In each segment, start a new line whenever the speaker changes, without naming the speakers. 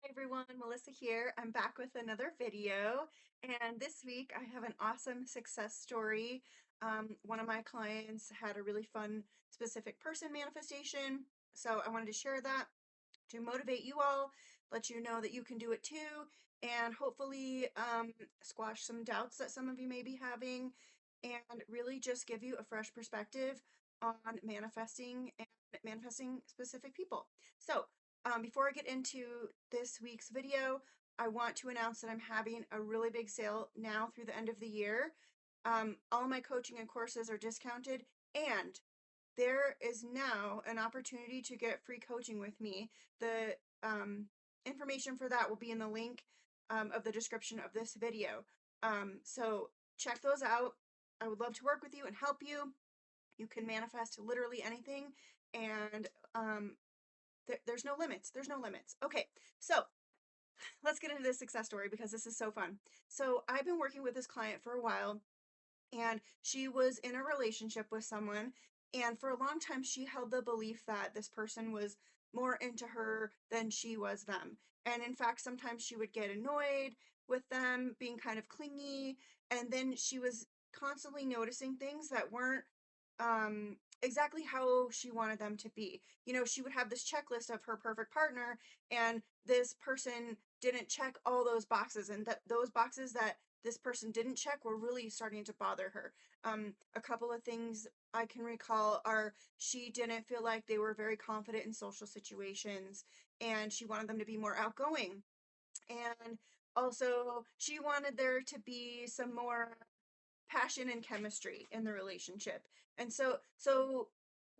Hi everyone, Melissa here. I'm back with another video, and this week I have an awesome success story. One of my clients had a really fun specific person manifestation, so I wanted to share that to motivate you all, let you know that you can do it too, and hopefully squash some doubts that some of you may be having, and really just give you a fresh perspective on manifesting specific people. So before I get into this week's video, I want to announce that I'm having a really big sale now through the end of the year. All my coaching and courses are discounted, and there is now an opportunity to get free coaching with me. The information for that will be in the link of the description of this video. So check those out. I would love to work with you and help you. You can manifest literally anything, and there's no limits. There's no limits. Okay, so let's get into this success story because this is so fun. So I've been working with this client for a while, and she was in a relationship with someone, and for a long time she held the belief that this person was more into her than she was them. And in fact, sometimes she would get annoyed with them being kind of clingy, and then she was constantly noticing things that weren't exactly how she wanted them to be. You know, she would have this checklist of her perfect partner, and this person didn't check all those boxes, and that those boxes that this person didn't check were really starting to bother her. A couple of things I can recall are she didn't feel like they were very confident in social situations, and she wanted them to be more outgoing. And also, she wanted there to be some more passion and chemistry in the relationship. And so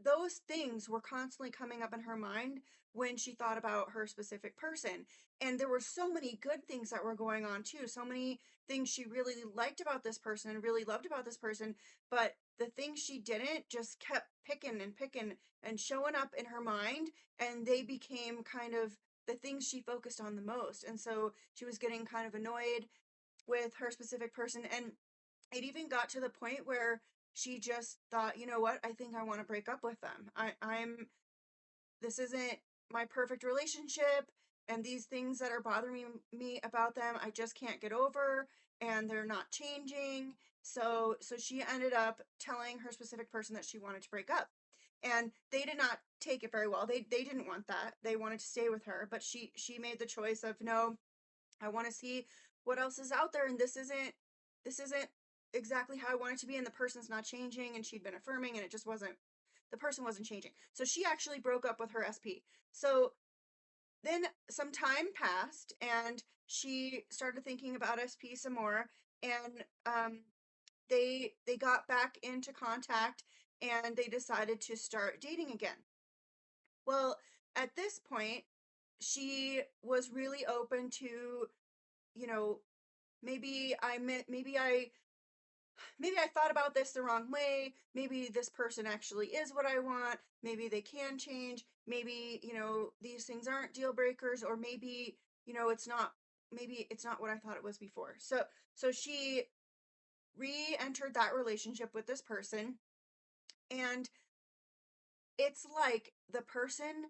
those things were constantly coming up in her mind when she thought about her specific person. And there were so many good things that were going on too. So many things she really liked about this person and really loved about this person, but the things she didn't just kept picking and picking and showing up in her mind, and they became kind of the things she focused on the most. And so she was getting kind of annoyed with her specific person, and it even got to the point where she just thought, you know what, I think I want to break up with them. I'm this isn't my perfect relationship, and these things that are bothering me about them, I just can't get over, and they're not changing. So she ended up telling her specific person that she wanted to break up. And they did not take it very well. They didn't want that. They wanted to stay with her, but she made the choice of, no, I want to see what else is out there, and this isn't exactly how I want it to be, and the person's not changing. And she'd been affirming, and it just wasn't, the person wasn't changing. So she actually broke up with her SP. So then some time passed, and she started thinking about SP some more, and they got back into contact, and they decided to start dating again. Well, at this point, she was really open to, you know, maybe I thought about this the wrong way. Maybe this person actually is what I want. Maybe they can change. Maybe, these things aren't deal breakers, or maybe, it's not what I thought it was before. So she re-entered that relationship with this person, and it's like the person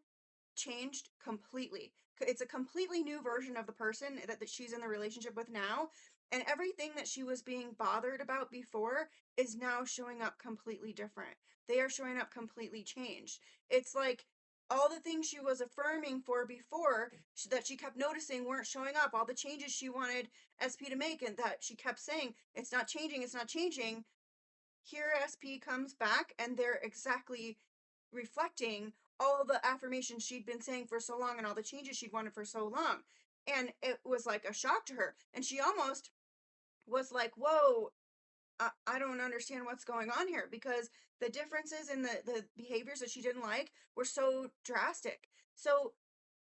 changed completely. It's a completely new version of the person that she's in the relationship with now. And everything that she was being bothered about before is now showing up completely different. They are showing up completely changed. It's like all the things she was affirming for before, that she kept noticing weren't showing up. All the changes she wanted SP to make, and that she kept saying, it's not changing, it's not changing. Here SP comes back, and they're exactly reflecting all the affirmations she'd been saying for so long, and all the changes she'd wanted for so long. And it was like a shock to her. And she almost was like, whoa, I don't understand what's going on here, because the differences in the behaviors that she didn't like were so drastic. So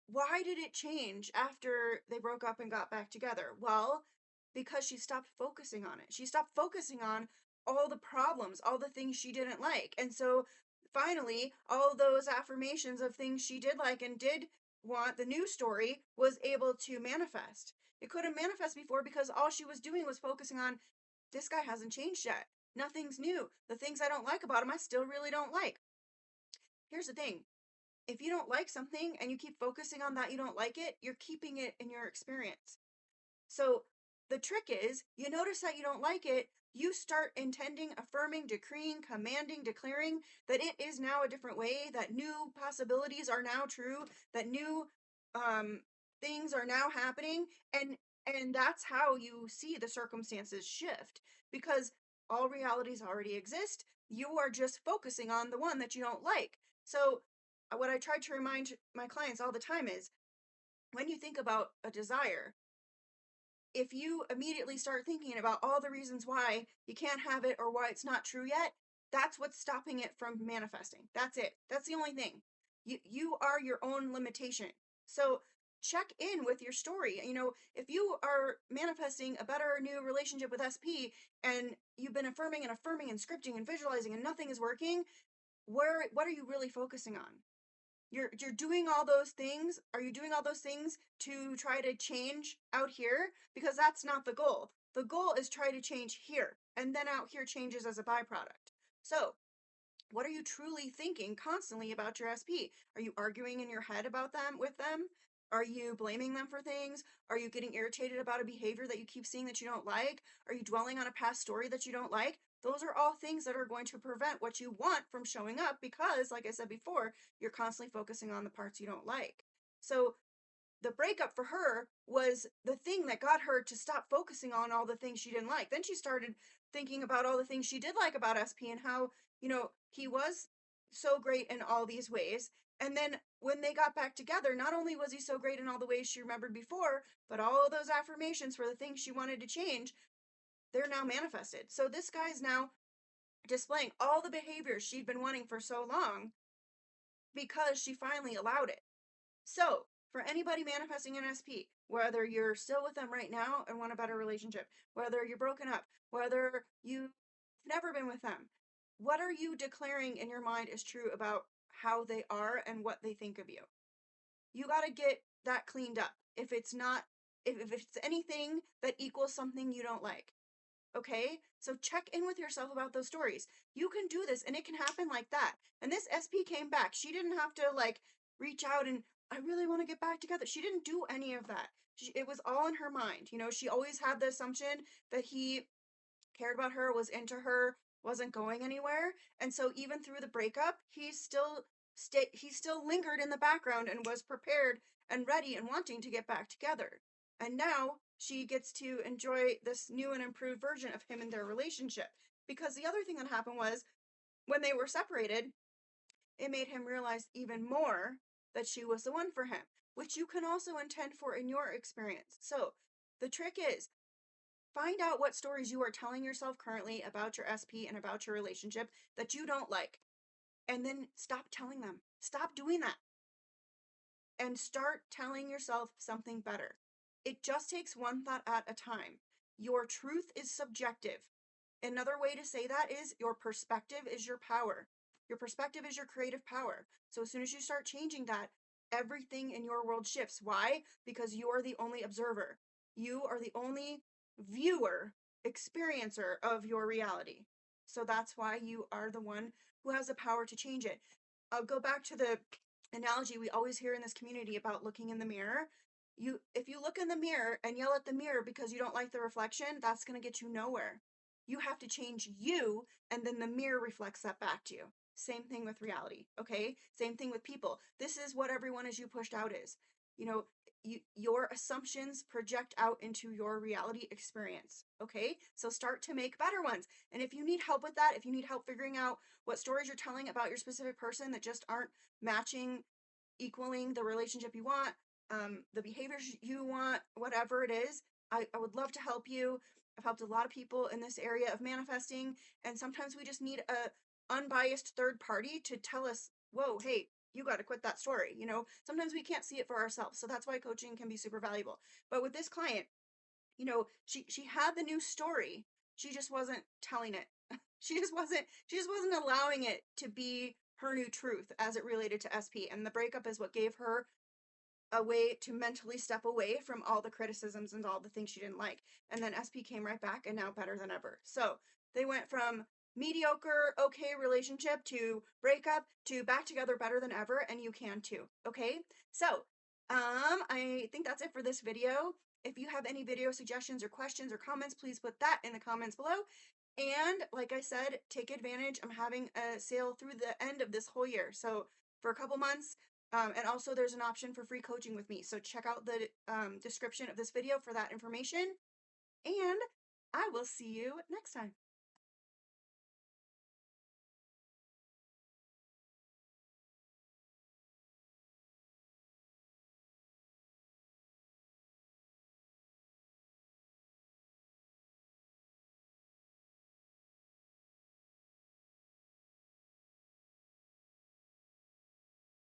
why did it change after they broke up and got back together? Well, because she stopped focusing on it. She stopped focusing on all the problems, all the things she didn't like. And so finally, all those affirmations of things she did like and did want, the new story was able to manifest. It couldn't manifest before because all she was doing was focusing on, this guy hasn't changed yet. Nothing's new. The things I don't like about him, I still really don't like. Here's the thing. if you don't like something and you keep focusing on that you don't like it, you're keeping it in your experience. So the trick is, you notice that you don't like it, you start intending, affirming, decreeing, commanding, declaring that it is now a different way, that new possibilities are now true, that new um, things are now happening, and that's how you see the circumstances shift, because all realities already exist. You are just focusing on the one that you don't like. So what I try to remind my clients all the time is, when you think about a desire, if you immediately start thinking about all the reasons why you can't have it or why it's not true yet, that's what's stopping it from manifesting. That's it. That's the only thing. You are your own limitation. So check in with your story. You know, if you are manifesting a better new relationship with SP and you've been affirming and scripting and visualizing and nothing is working, what are you really focusing on? You're doing all those things. Are you doing all those things to try to change out here? Because that's not the goal. The goal is try to change here, and then out here changes as a byproduct. So what are you truly thinking constantly about your SP? Are you arguing in your head about them with them? Are you blaming them for things? Are you getting irritated about a behavior that you keep seeing that you don't like? Are you dwelling on a past story that you don't like? Those are all things that are going to prevent what you want from showing up, because, like I said before, you're constantly focusing on the parts you don't like. So the breakup for her was the thing that got her to stop focusing on all the things she didn't like. Then she started thinking about all the things she did like about SP and how, he was so great in all these ways. And then when they got back together, not only was he so great in all the ways she remembered before, but all of those affirmations for the things she wanted to change, they're now manifested. So this guy's now displaying all the behaviors she'd been wanting for so long because she finally allowed it. So, for anybody manifesting an SP, whether you're still with them right now and want a better relationship, whether you're broken up, whether you've never been with them, what are you declaring in your mind is true about how they are and what they think of you? You got to get that cleaned up. If it's not, if it's anything that equals something you don't like, okay? So check in with yourself about those stories. You can do this and it can happen like that. And this SP came back. She didn't have to like reach out and I really want to get back together. She didn't do any of that. It was all in her mind. You know, she always had the assumption that he cared about her, was into her, wasn't going anywhere. And so even through the breakup, he still lingered in the background and was prepared and ready and wanting to get back together. And now she gets to enjoy this new and improved version of him in their relationship. Because the other thing that happened was, when they were separated, it made him realize even more that she was the one for him, which you can also intend for in your experience. So the trick is, find out what stories you are telling yourself currently about your SP and about your relationship that you don't like, and then stop telling them. Stop doing that and start telling yourself something better. It just takes one thought at a time. Your truth is subjective. Another way to say that is, your perspective is your power. Your perspective is your creative power. So as soon as you start changing that, everything in your world shifts. Why? Because you are the only observer. You are the only viewer, experiencer of your reality. So that's why you are the one who has the power to change it. I'll go back to the analogy we always hear in this community about looking in the mirror. If you look in the mirror and yell at the mirror because you don't like the reflection, that's going to get you nowhere. You have to change you, and then the mirror reflects that back to you. Same thing with reality, okay? Same thing with people. This is what everyone as you pushed out is. You know, your assumptions project out into your reality experience, okay? So start to make better ones. And if you need help with that, if you need help figuring out what stories you're telling about your specific person that just aren't matching, equaling the relationship you want, the behaviors you want, whatever it is, I would love to help you. I've helped a lot of people in this area of manifesting, and sometimes we just need a unbiased third party to tell us, whoa, hey, you got to quit that story. You know, sometimes we can't see it for ourselves. So that's why coaching can be super valuable. But with this client, she had the new story. She just wasn't telling it. She just wasn't allowing it to be her new truth as it related to SP. And the breakup is what gave her a way to mentally step away from all the criticisms and all the things she didn't like. And then SP came right back and now better than ever. So they went from mediocre, okay relationship to breakup to back together better than ever, and you can too. Okay, so I think that's it for this video. If you have any video suggestions or questions or comments, please put that in the comments below. And like I said, take advantage. I'm having a sale through the end of this whole year, so for a couple months. And also there's an option for free coaching with me, so check out the description of this video for that information, and I will see you next time.